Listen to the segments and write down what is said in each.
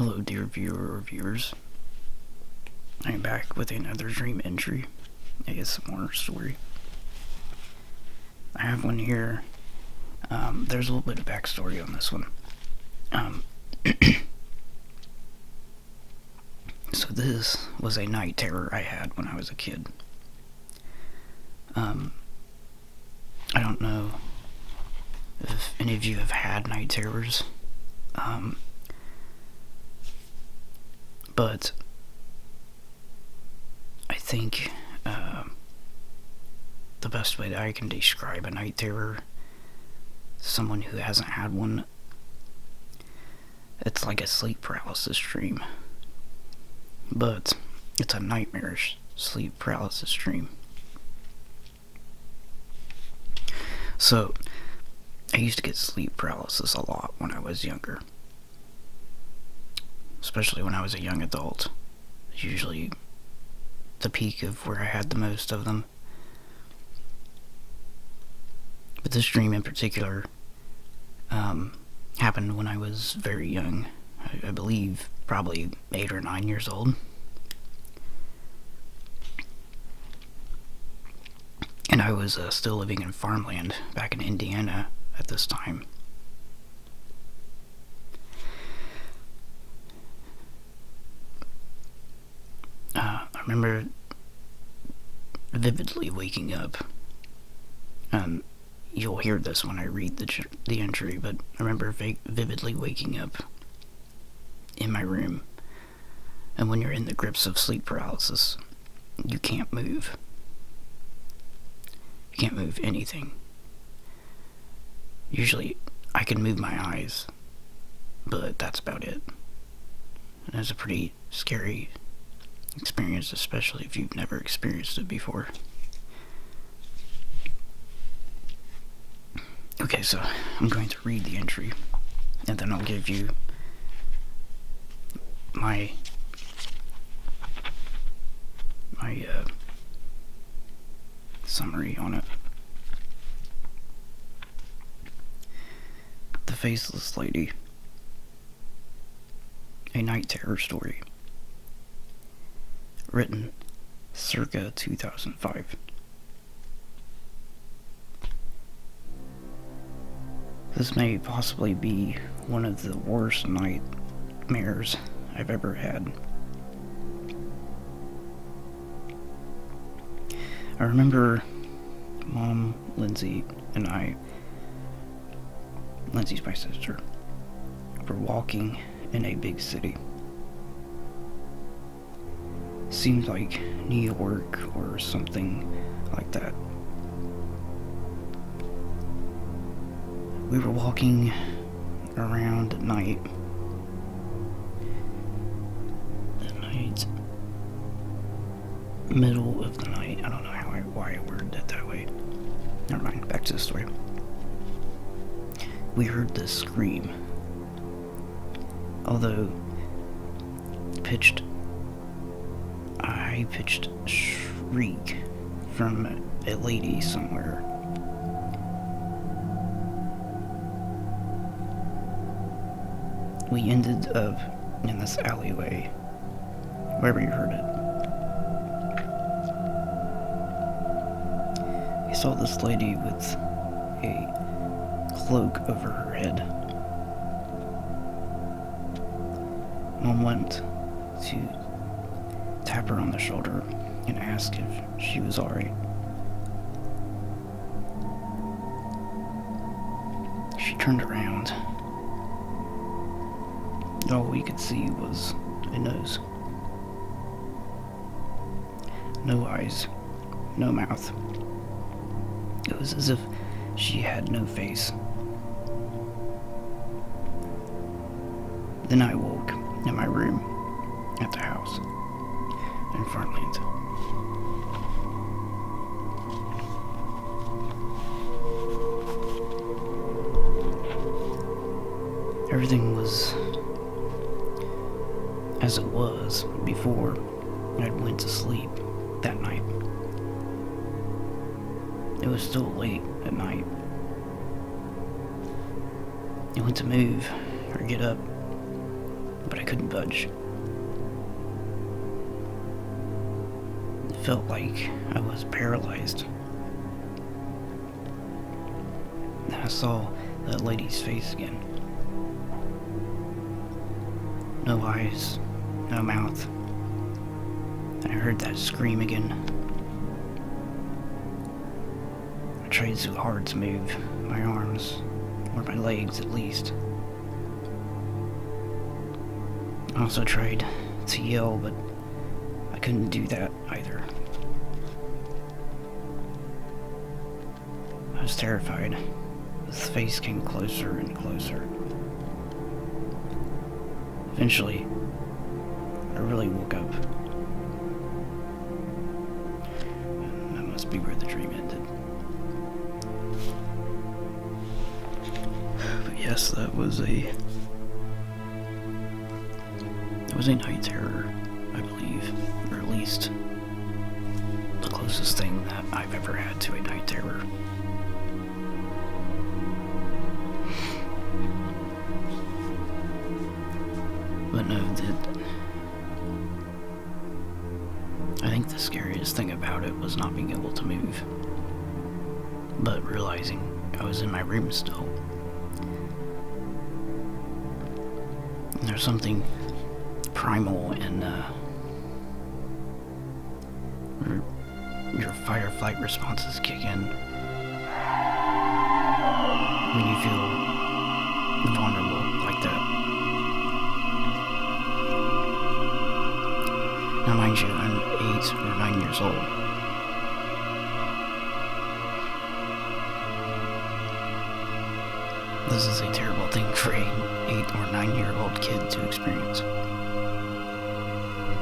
Hello, dear viewer or viewers. I'm back with another dream entry, ASMR story. I have one here. There's a little bit of backstory on this one. So this was a night terror I had when I was a kid. I don't know if any of you have had night terrors. But I think the best way that I can describe a night terror to someone who hasn't had one, it's like a sleep paralysis dream. But it's a nightmarish sleep paralysis dream. So, I used to get sleep paralysis a lot when I was younger. Especially when I was a young adult. It's usually the peak of where I had the most of them. But this dream in particular happened when I was very young. I believe probably 8 or 9 years old. And I was still living in farmland back in Indiana at this time. I remember vividly waking up. You'll hear this when I read the entry, but I remember vividly waking up in my room. And when you're in the grips of sleep paralysis, you can't move. You can't move anything. Usually, I can move my eyes, but that's about it. And it's a pretty scary experience, especially if you've never experienced it before. Okay, so I'm going to read the entry, and then I'll give you my summary on it. The Faceless Lady. A night terror story. Written circa 2005. This may possibly be one of the worst nightmares I've ever had. I remember Mom, Lindsay, and I, Lindsay's my sister, were walking in a big city. Seemed like New York or something like that. We were walking around at night. Middle of the night. I don't know why I worded it that way. Never mind, back to the story. We heard this scream. Although high-pitched shriek from a lady somewhere. We ended up in this alleyway, wherever you heard it. We saw this lady with a cloak over her head. Mom went to tap her on the shoulder and ask if she was alright. She turned around. All we could see was a nose. No eyes, no mouth. It was as if she had no face. Then I woke in my room at the house in farmland. Everything was as it was before I went to sleep that night. It was still late at night. I went to move or get up but I couldn't budge. It felt like I was paralyzed. And I saw that lady's face again. No eyes, no mouth. And I heard that scream again. I tried so hard to move my arms, or my legs at least. I also tried to yell, but I couldn't do that either. I was terrified. His face came closer and closer. Eventually, I really woke up. That must be where the dream ended. But yes, that was a night terror, I believe, or at least the closest thing that I've ever had to a night terror. But no, I think the scariest thing about it was not being able to move, but realizing I was in my room still. And there's something primal in your fight or flight responses kick in when you feel vulnerable like that. Now mind you, I'm 8 or 9 years old. This is a terrible thing for an 8 or 9-year-old kid to experience.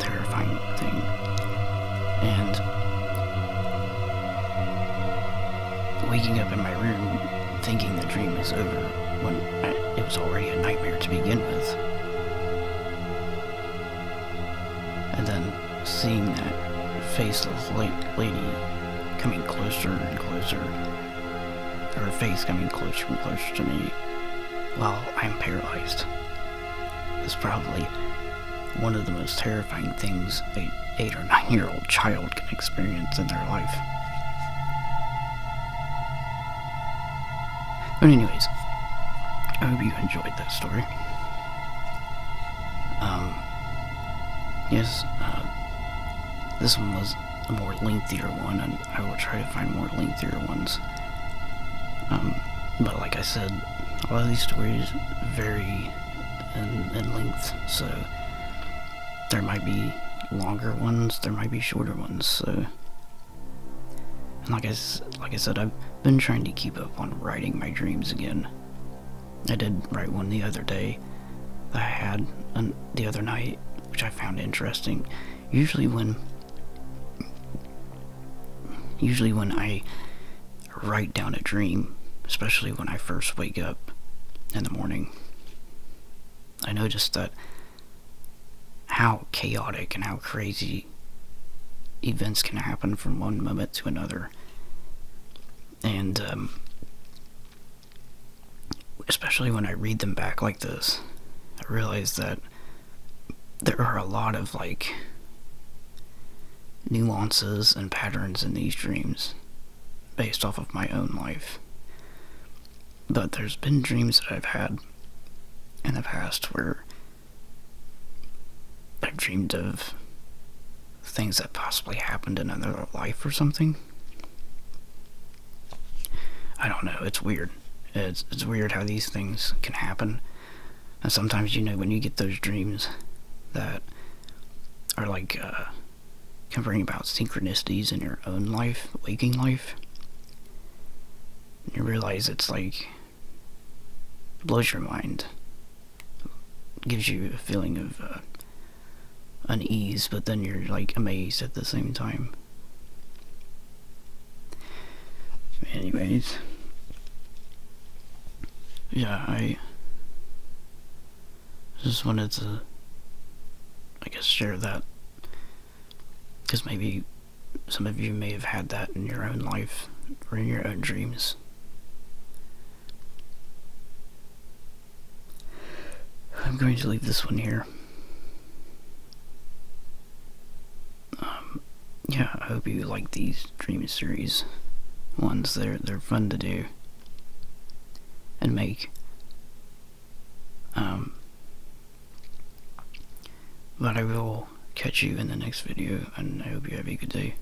Terrifying thing. And waking up in my room thinking the dream was over when it was already a nightmare to begin with. And then seeing that faceless lady coming closer and closer, her face coming closer and closer to me while I'm paralyzed, is probably one of the most terrifying things an 8 or 9-year-old child can experience in their life. But anyways, I hope you enjoyed that story. Yes, this one was a more lengthier one, and I will try to find more lengthier ones. But like I said, a lot of these stories vary in length, so there might be longer ones, there might be shorter ones, so... And like I said, I've been trying to keep up on writing my dreams again. I did write one the other day that I had the other night, which I found interesting. Usually when I write down a dream, especially when I first wake up in the morning, I noticed that how chaotic and how crazy events can happen from one moment to another. And especially when I read them back like this, I realize that there are a lot of nuances and patterns in these dreams based off of my own life. But there's been dreams that I've had in the past where I've dreamed of things that possibly happened in another life or something. I don't know, it's weird. It's weird how these things can happen. And sometimes, when you get those dreams that are can bring about synchronicities in your own life, waking life, you realize it's it blows your mind. It gives you a feeling of unease, but then you're amazed at the same time. Anyways, yeah, I just wanted to, share that, because maybe some of you may have had that in your own life or in your own dreams. I'm going to leave this one here. Yeah, I hope you like these dream series ones. They're fun to do and make. But I will catch you in the next video, and I hope you have a good day.